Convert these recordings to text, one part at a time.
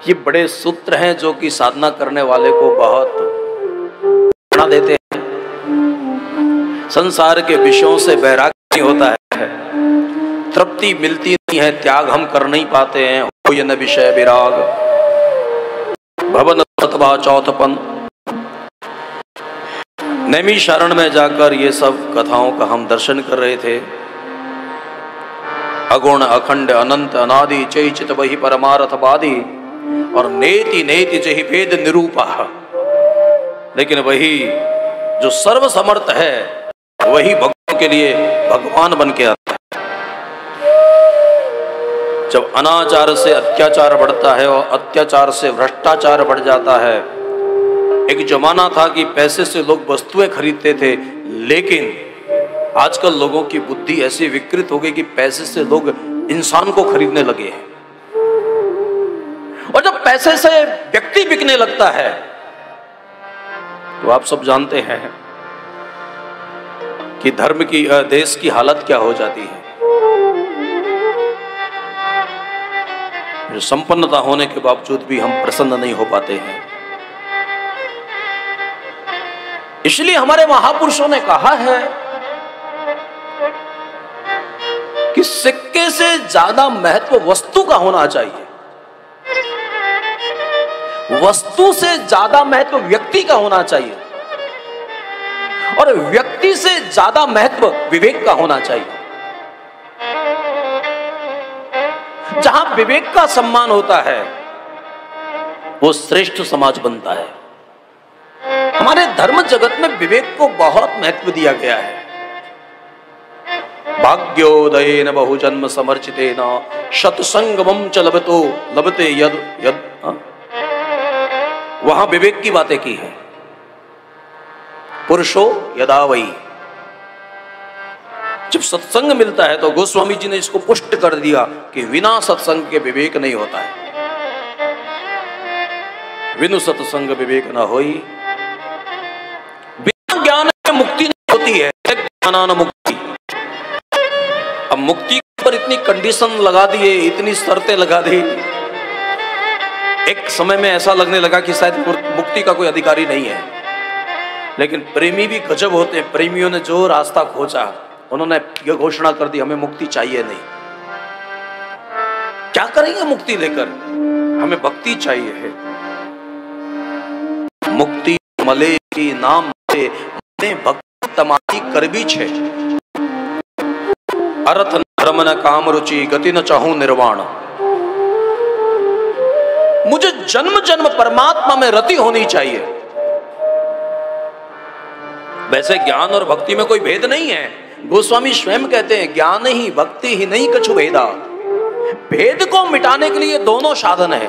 ये बड़े सूत्र हैं जो कि साधना करने वाले को बहुत प्रेरणा देते हैं। संसार के विषयों से वैराग्य नहीं होता है, तृप्ति मिलती नहीं है, त्याग हम कर नहीं पाते हैं। हो ये न विषय विराग भवन तत्वा चौथपन। नैमिषारण्य में जाकर ये सब कथाओं का हम दर्शन कर रहे थे। अगुण अखंड अनंत अनादि चैचित वही परमार्थवादी और नेति नेति जहि वेद निरूपा। लेकिन वही जो सर्व समर्थ है वही भक्तों के लिए भगवान बन के आता है। जब अनाचार से अत्याचार बढ़ता है और अत्याचार से भ्रष्टाचार बढ़ जाता है। एक जमाना था कि पैसे से लोग वस्तुएं खरीदते थे, लेकिन आजकल लोगों की बुद्धि ऐसी विकृत हो गई कि पैसे से लोग इंसान को खरीदने लगे हैं। और जब पैसे से व्यक्ति बिकने लगता है तो आप सब जानते हैं कि धर्म की देश की हालत क्या हो जाती है। संपन्नता होने के बावजूद भी हम प्रसन्न नहीं हो पाते हैं। इसलिए हमारे महापुरुषों ने कहा है कि सिक्के से ज्यादा महत्व वस्तु का होना चाहिए, वस्तु से ज्यादा महत्व व्यक्ति का होना चाहिए और व्यक्ति से ज्यादा महत्व विवेक का होना चाहिए। जहां विवेक का सम्मान होता है वो श्रेष्ठ समाज बनता है। हमारे धर्म जगत में विवेक को बहुत महत्व दिया गया है। भाग्योदयेन बहुजन्म समर्चितेन शतसंगमं च लभते यद यद। वहां विवेक की बातें की है। पुरुषो यदा वै। जब सत्संग मिलता है तो गोस्वामी जी ने इसको पुष्ट कर दिया कि बिना सत्संग के विवेक नहीं होता है। बिनु सत्संग विवेक न होई। बिना ज्ञान में मुक्ति नहीं होती है। ज्ञानान मुक्ति। अब मुक्ति पर इतनी कंडीशन लगा दिए, इतनी शर्तें लगा दी, एक समय में ऐसा लगने लगा कि शायद मुक्ति का कोई अधिकारी नहीं है। लेकिन प्रेमी भी गजब होते हैं। प्रेमियों ने जो रास्ता खोजा, उन्होंने यह घोषणा कर दी हमें मुक्ति चाहिए नहीं। क्या करेंगे मुक्ति लेकर? हमें भक्ति चाहिए है। मुक्ति मले की नाम से भक्ति तमारी करबी छे। अर्थ धर्म न काम रुचि गति न चाहूं निर्वाण। मुझे जन्म जन्म परमात्मा में रति होनी चाहिए। वैसे ज्ञान और भक्ति में कोई भेद नहीं है। गोस्वामी स्वयं कहते हैं ज्ञान ही भक्ति ही नहीं कछु भेदा। भेद को मिटाने के लिए दोनों साधन है।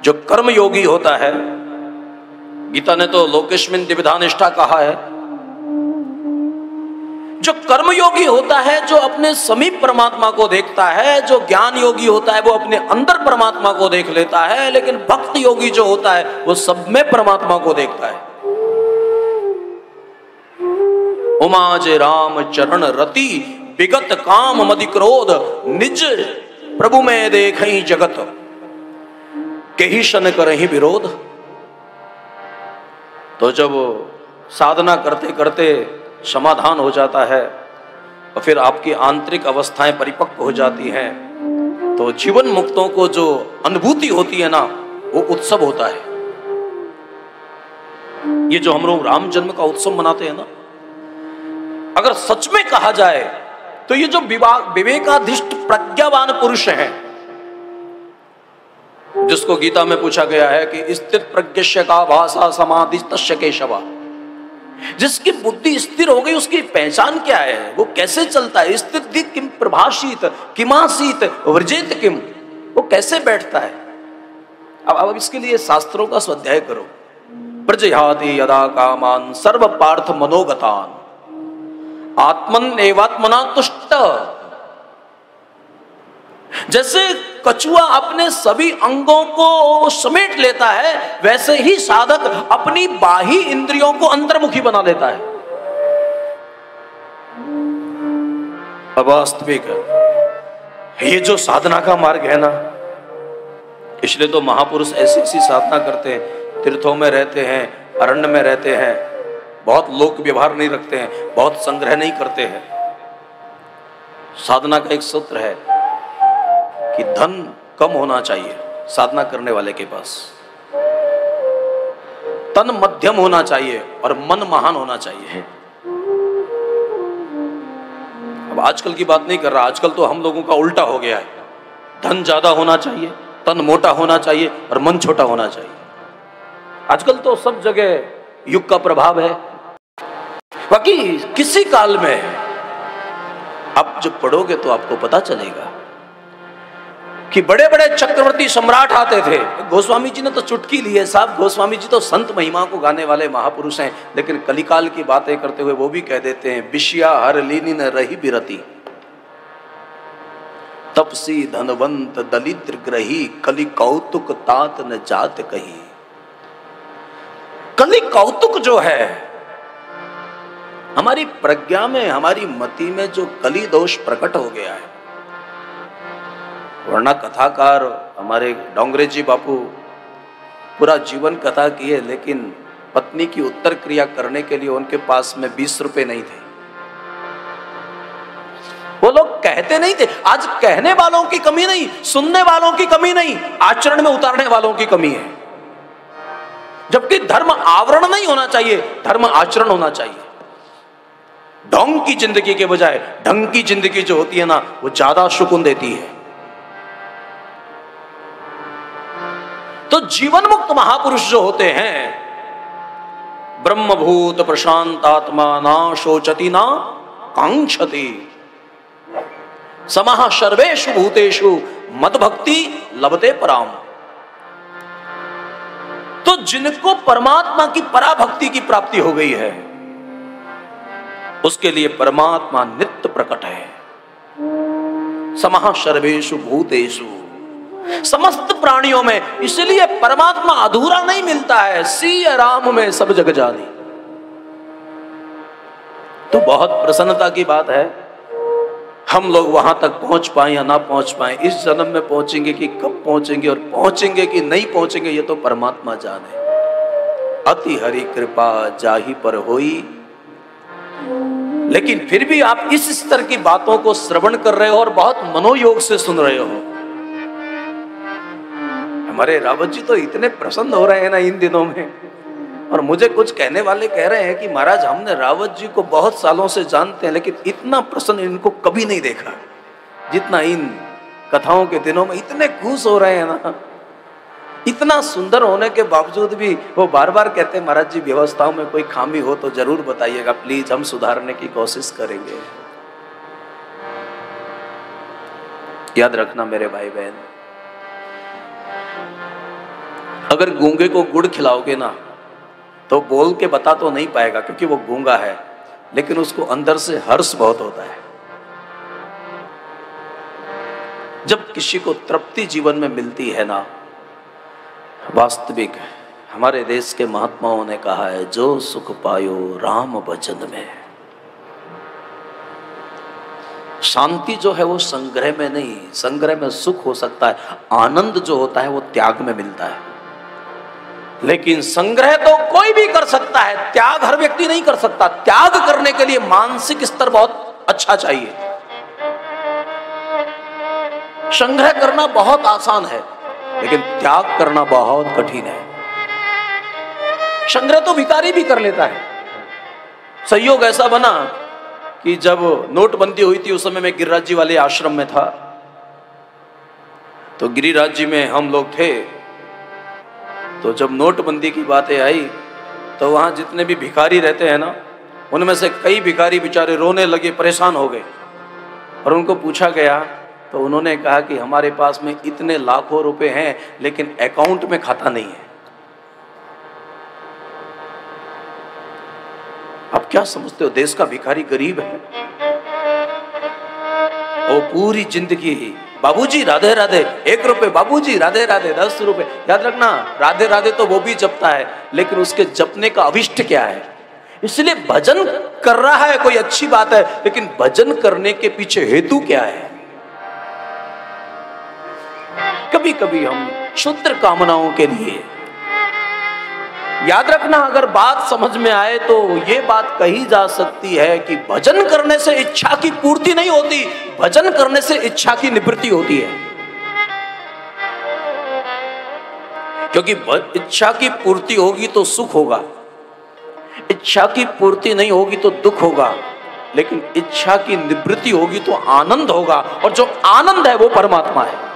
जो कर्म योगी होता है, गीता ने तो लोकेस्मिन् द्विविधा निष्ठा कहा है। जो कर्म योगी होता है, जो अपने समीप परमात्मा को देखता है, जो ज्ञान योगी होता है वो अपने अंदर परमात्मा को देख लेता है। लेकिन भक्त योगी जो होता है वो सब में परमात्मा को देखता है। उमाज राम चरण रति विगत काम मदि क्रोध निज प्रभु में देखहि जगत केहि शन करहि विरोध। तो जब साधना करते करते समाधान हो जाता है और फिर आपकी आंतरिक अवस्थाएं परिपक्व हो जाती हैं, तो जीवन मुक्तों को जो अनुभूति होती है ना, वो उत्सव होता है। ये जो हम लोग राम जन्म का उत्सव मनाते हैं ना, अगर सच में कहा जाए तो ये जो विवेकाधिष्ठ प्रज्ञावान पुरुष हैं, जिसको गीता में पूछा गया है कि स्थित प्रज्ञस्य का भाषा समाधि तस्य केशवा। जिसकी बुद्धि स्थिर हो गई उसकी पहचान क्या है, वो कैसे चलता है। स्थिति किम प्रभाषित किमासीत व्रजेत किम, वो कैसे बैठता है। अब इसके लिए शास्त्रों का स्वाध्याय करो। प्रजहाति यदा कामान सर्व पार्थ मनोगतान आत्मन एवात्मना तुष्ट। जैसे कछुआ अपने सभी अंगों को समेट लेता है, वैसे ही साधक अपनी बाही इंद्रियों को अंतर्मुखी बना लेता है। वास्तविक ये जो साधना का मार्ग है ना, इसलिए तो महापुरुष ऐसी ऐसी साधना करते हैं, तीर्थों में रहते हैं, अरण्य में रहते हैं, बहुत लोक व्यवहार नहीं रखते हैं, बहुत संग्रह नहीं करते हैं। साधना का एक सूत्र है कि धन कम होना चाहिए साधना करने वाले के पास, तन मध्यम होना चाहिए और मन महान होना चाहिए। अब आजकल की बात नहीं कर रहा, आजकल तो हम लोगों का उल्टा हो गया है। धन ज्यादा होना चाहिए, तन मोटा होना चाहिए और मन छोटा होना चाहिए। आजकल तो सब जगह युग का प्रभाव है। बाकी किसी काल में आप जब पढ़ोगे तो आपको पता चलेगा कि बड़े बड़े चक्रवर्ती सम्राट आते थे। गोस्वामी जी ने तो चुटकी ली है साहब, गोस्वामी जी तो संत महिमा को गाने वाले महापुरुष हैं, लेकिन कलिकाल की बातें करते हुए वो भी कह देते हैं, विषया हर लीनी न रही बिरती, तपसी धनवंत दलिद्र ग्रही, कलि कौतुक तात न जात कही। कलि कौतुक जो है, हमारी प्रज्ञा में, हमारी मति में जो कली दोष प्रकट हो गया है, वरना कथाकार हमारे डोंगरे जी बापू पूरा जीवन कथा किए, लेकिन पत्नी की उत्तर क्रिया करने के लिए उनके पास में 20 रुपए नहीं थे। वो लोग कहते नहीं थे। आज कहने वालों की कमी नहीं, सुनने वालों की कमी नहीं, आचरण में उतारने वालों की कमी है। जबकि धर्म आवरण नहीं होना चाहिए, धर्म आचरण होना चाहिए। ढोंग की जिंदगी के बजाय ढंग की जिंदगी जो होती है ना, वो ज्यादा सुकून देती है। तो जीवन मुक्त महापुरुष जो होते हैं, ब्रह्मभूत प्रशांतात्मा ना शोचति ना कांक्षति, समः सर्वेषु भूतेषु मद्भक्ति लभते पराम। तो जिनको परमात्मा की पराभक्ति की प्राप्ति हो गई है, उसके लिए परमात्मा नित्य प्रकट है। समः सर्वेषु भूतेषु, समस्त प्राणियों में। इसलिए परमात्मा अधूरा नहीं मिलता है। सिय राम में सब जग जानी। तो बहुत प्रसन्नता की बात है, हम लोग वहां तक पहुंच पाए या ना पहुंच पाए, इस जन्म में पहुंचेंगे कि कब पहुंचेंगे, और पहुंचेंगे कि नहीं पहुंचेंगे, ये तो परमात्मा जाने। अति हरि कृपा जाहि पर होई। लेकिन फिर भी आप इस स्तर की बातों को श्रवण कर रहे हो और बहुत मनोयोग से सुन रहे हो। हमारे रावत जी तो इतने प्रसन्न हो रहे हैं ना इन दिनों में, और मुझे कुछ कहने वाले कह रहे हैं कि महाराज हमने रावत जी को बहुत सालों से जानते हैं, लेकिन इतना प्रसन्न इनको कभी नहीं देखा जितना इन कथाओं के दिनों में। इतने खुश हो रहे हैं ना, इतना सुंदर होने के बावजूद भी वो बार बार कहते हैं, महाराज जी व्यवस्थाओं में कोई खामी हो तो जरूर बताइएगा प्लीज, हम सुधारने की कोशिश करेंगे। याद रखना मेरे भाई बहन, अगर गूंगे को गुड़ खिलाओगे ना तो बोल के बता तो नहीं पाएगा क्योंकि वो गूंगा है, लेकिन उसको अंदर से हर्ष बहुत होता है। जब किसी को तृप्ति जीवन में मिलती है ना, वास्तविक हमारे देश के महात्माओं ने कहा है, जो सुख पायो राम भजन में। शांति जो है वो संग्रह में नहीं, संग्रह में सुख हो सकता है, आनंद जो होता है वो त्याग में मिलता है। लेकिन संग्रह तो कोई भी कर सकता है, त्याग हर व्यक्ति नहीं कर सकता। त्याग करने के लिए मानसिक स्तर बहुत अच्छा चाहिए। संग्रह करना बहुत आसान है, लेकिन त्याग करना बहुत कठिन है। संग्रह तो भिखारी भी कर लेता है। संयोग ऐसा बना कि जब नोटबंदी हुई थी, उस समय मैं गिरिराज जी वाले आश्रम में था। तो गिरिराज जी में हम लोग थे। तो जब नोटबंदी की बातें आई तो वहां जितने भी भिखारी रहते हैं ना, उनमें से कई भिखारी बेचारे रोने लगे, परेशान हो गए। और उनको पूछा गया तो उन्होंने कहा कि हमारे पास में इतने लाखों रुपए हैं, लेकिन अकाउंट में खाता नहीं है। आप क्या समझते हो, देश का भिखारी गरीब है? वो पूरी जिंदगी ही बाबूजी राधे राधे, 1 रुपए, बाबूजी राधे राधे, 10 रुपए। याद रखना, राधे राधे तो वो भी जपता है, लेकिन उसके जपने का अभिष्ट क्या है? इसलिए भजन कर रहा है कोई अच्छी बात है, लेकिन भजन करने के पीछे हेतु क्या है? कभी कभी हम क्षुद्र कामनाओं के लिए। याद रखना, अगर बात समझ में आए तो ये बात कही जा सकती है कि भजन करने से इच्छा की पूर्ति नहीं होती, भजन करने से इच्छा की निवृत्ति होती है। क्योंकि इच्छा की पूर्ति होगी तो सुख होगा, इच्छा की पूर्ति नहीं होगी तो दुख होगा, लेकिन इच्छा की निवृत्ति होगी तो आनंद होगा, और जो आनंद है वो परमात्मा है।